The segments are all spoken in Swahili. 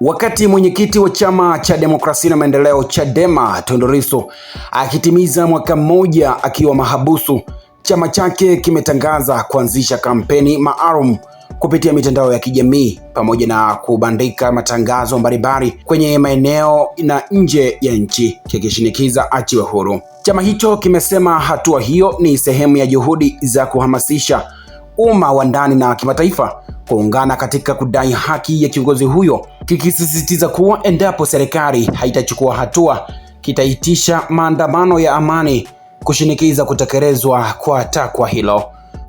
Wakati mwenyekiti wa chama cha demokrasia na maendeleo Chadema Tundu Lissu akitimiza mwaka mmoja akiwa mahabusu, chama chake kimetangaza kuanzisha kampeni maalum kupitia mitandao ya kijamii pamoja na kubandika matangazo mbalimbali kwenye maeneo na nje ya nchi kikishinikiza achiwe huru. Chama hicho kimesema hatua hiyo ni sehemu ya juhudi za kuhamasisha umma wa ndani na kimataifa kuungana katika kudai haki ya kiongozi huyo, kikisisitiza kuwa endapo serikali haitachukua hatua kitaitisha maandamano ya amani kushinikiza kutekelezwa kwa takwa hilo.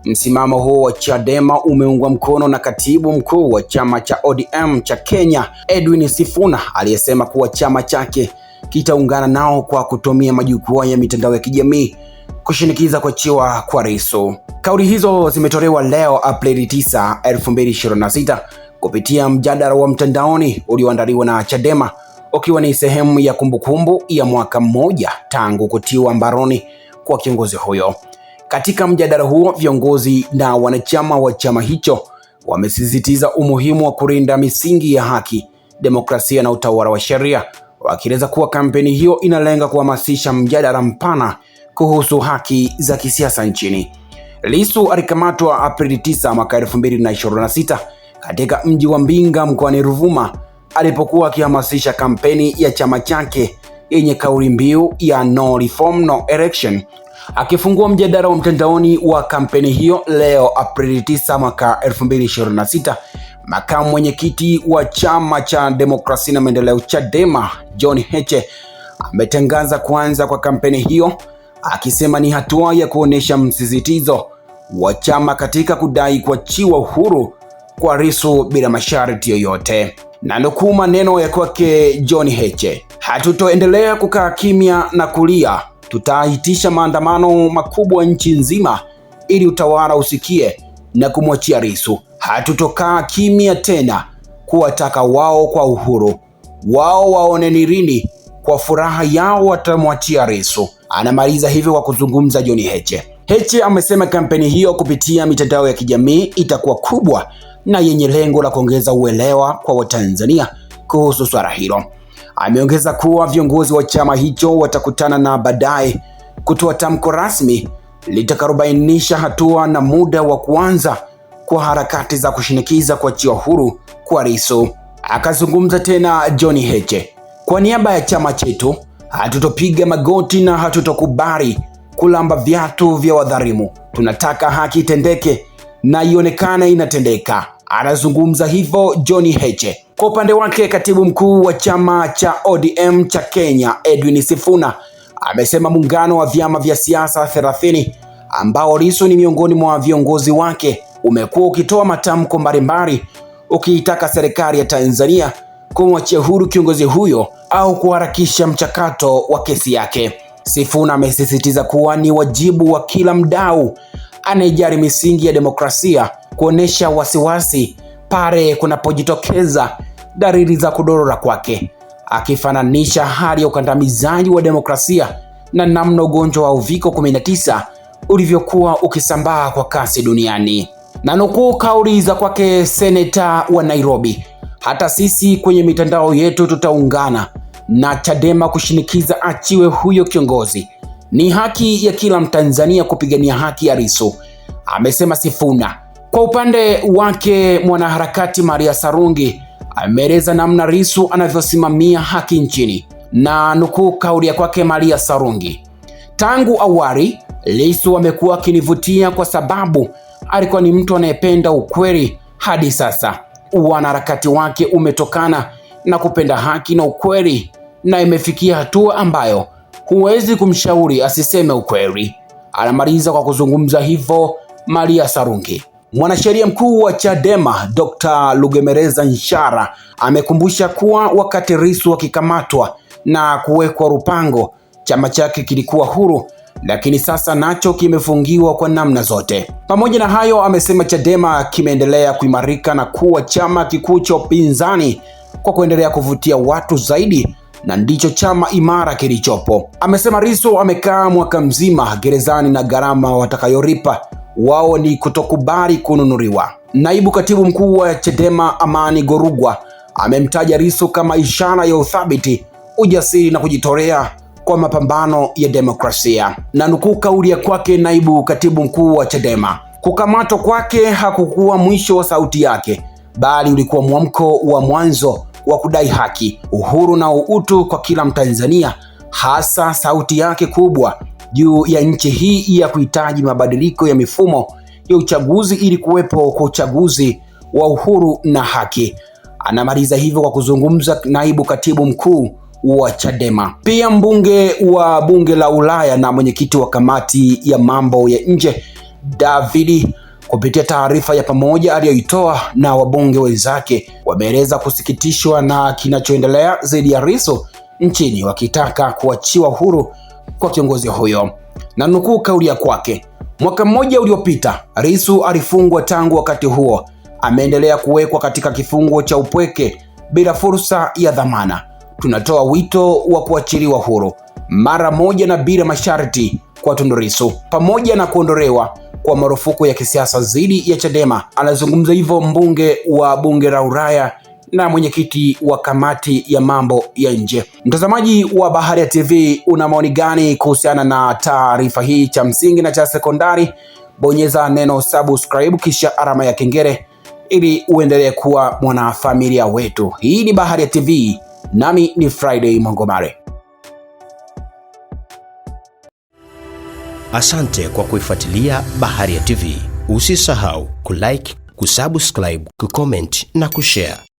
Msimamo huo wa Chadema umeungwa mkono na katibu mkuu wa chama cha ODM cha Kenya Edwin Sifuna, aliyesema kuwa chama chake kitaungana nao kwa kutumia majukwaa ya mitandao ya kijamii kushinikiza kuachiwa kwa Lissu. Kauli hizo zimetolewa leo Aprili 9, 2026 kupitia mjadala wa mtandaoni ulioandaliwa na Chadema, ukiwa ni sehemu ya kumbukumbu ya mwaka mmoja tangu kutiwa mbaroni kwa kiongozi huyo. Katika mjadala huo, viongozi na wanachama wa chama hicho wamesisitiza umuhimu wa kulinda misingi ya haki, demokrasia na utawala wa sheria, wakieleza kuwa kampeni hiyo inalenga kuhamasisha mjadala mpana kuhusu haki za kisiasa nchini. Lissu alikamatwa Aprili 9 mwaka 2026 katika mji wa Mbinga mkoani Ruvuma alipokuwa akihamasisha kampeni ya chama chake yenye kauli mbiu ya No Reform No Election. Akifungua mjadala wa mtandaoni wa kampeni hiyo leo Aprili 9 mwaka 2026, makamu mwenyekiti wa chama cha demokrasia na maendeleo Chadema John Heche ametangaza kuanza kwa kampeni hiyo, akisema ni hatua ya kuonesha msisitizo wa chama katika kudai kuachiwa uhuru kwa Lissu bila masharti yoyote. Na nukuu maneno ya kwake John Heche: "Hatutoendelea kukaa kimya na kulia, tutaitisha maandamano makubwa nchi nzima ili utawala usikie na kumwachia Lissu. Hatutokaa kimya tena kuwataka wao kwa uhuru. Wao waone ni lini kwa furaha yao watamwachia Lissu." Anamaliza hivyo kwa kuzungumza John Heche. Heche amesema kampeni hiyo kupitia mitandao ya kijamii itakuwa kubwa na yenye lengo la kuongeza uelewa kwa Watanzania kuhusu swala hilo. Ameongeza kuwa viongozi wa chama hicho watakutana na baadaye kutoa tamko rasmi litakalobainisha hatua na muda wa kuanza kwa harakati za kushinikiza kuachiwa huru kwa Lissu. Akazungumza tena John Heche: "Kwa niaba ya chama chetu, hatutopiga magoti na hatutokubali kulamba viatu vya wadhalimu. Tunataka haki itendeke na ionekane inatendeka." Anazungumza hivyo John Heche. Kwa upande wake, katibu mkuu wa chama cha ODM cha Kenya Edwin Sifuna amesema muungano wa vyama vya siasa 30 ambao Lissu ni miongoni mwa viongozi wake umekuwa ukitoa matamko mbalimbali ukiitaka serikali ya Tanzania kumwachia huru kiongozi huyo au kuharakisha mchakato wa kesi yake. Sifuna amesisitiza kuwa ni wajibu wa kila mdau anayejali misingi ya demokrasia kuonesha wasiwasi pale kunapojitokeza dalili za kudorora kwake, akifananisha hali ya ukandamizaji wa demokrasia na namna ugonjwa wa Uviko 19 ulivyokuwa ukisambaa kwa kasi duniani. Na nukuu kauli za kwake seneta wa Nairobi: "Hata sisi kwenye mitandao yetu tutaungana na Chadema kushinikiza achiwe huyo kiongozi. Ni haki ya kila Mtanzania kupigania haki ya Lissu," amesema Sifuna. Kwa upande wake, mwanaharakati Maria Sarungi ameeleza namna Lissu anavyosimamia haki nchini, na nukuu kauli ya kwake Maria Sarungi: "Tangu awali Lissu amekuwa akinivutia kwa sababu alikuwa ni mtu anayependa ukweli. Hadi sasa wanaharakati wake umetokana na kupenda haki na ukweli, na imefikia hatua ambayo huwezi kumshauri asiseme ukweli." Anamaliza kwa kuzungumza hivyo Maria Sarungi. Mwanasheria mkuu wa Chadema Dr. Lugemereza Nshara amekumbusha kuwa wakati Lissu akikamatwa na kuwekwa Rupango, chama chake kilikuwa huru, lakini sasa nacho kimefungiwa kwa namna zote. Pamoja na hayo, amesema Chadema kimeendelea kuimarika na kuwa chama kikuu cha upinzani kwa kuendelea kuvutia watu zaidi, na ndicho chama imara kilichopo. Amesema Lissu amekaa mwaka mzima gerezani na gharama watakayolipa wao ni kutokubali kununuliwa. Naibu katibu mkuu wa Chadema Amani Gorugwa amemtaja Lissu kama ishara ya uthabiti, ujasiri na kujitolea kwa mapambano ya demokrasia. Na nukuu kauli ya kwake naibu katibu mkuu wa Chadema: kukamatwa kwake hakukuwa mwisho wa sauti yake, bali ulikuwa mwamko wa mwanzo wa kudai haki, uhuru na utu kwa kila Mtanzania, hasa sauti yake kubwa juu ya nchi hii ya kuhitaji mabadiliko ya mifumo ya uchaguzi ili kuwepo kwa uchaguzi wa uhuru na haki. Anamaliza hivyo kwa kuzungumza naibu katibu mkuu wa Chadema. Pia mbunge wa bunge la Ulaya na mwenyekiti wa kamati ya mambo ya nje David, kupitia taarifa ya pamoja aliyoitoa na wabunge wenzake, wameeleza kusikitishwa na kinachoendelea dhidi ya Lissu nchini, wakitaka kuachiwa huru kwa kiongozi huyo. Na nukuu kauli ya kwake: mwaka mmoja uliopita Lissu alifungwa, tangu wakati huo ameendelea kuwekwa katika kifungo cha upweke bila fursa ya dhamana. Tunatoa wito wa kuachiliwa huru mara moja na bila masharti kwa Tundu Lissu, pamoja na kuondolewa kwa marufuku ya kisiasa dhidi ya Chadema. Anazungumza hivyo mbunge wa bunge la Ulaya na mwenyekiti wa kamati ya mambo ya nje. Mtazamaji wa Baharia TV, una maoni gani kuhusiana na taarifa hii? Cha msingi na cha sekondari, bonyeza neno subscribe kisha alama ya kengele ili uendelee kuwa mwanafamilia wetu. Hii ni Baharia TV, nami ni Friday Mongomare. Asante kwa kuifuatilia Baharia TV. Usisahau kulike, kusubscribe, kucomment na kushare.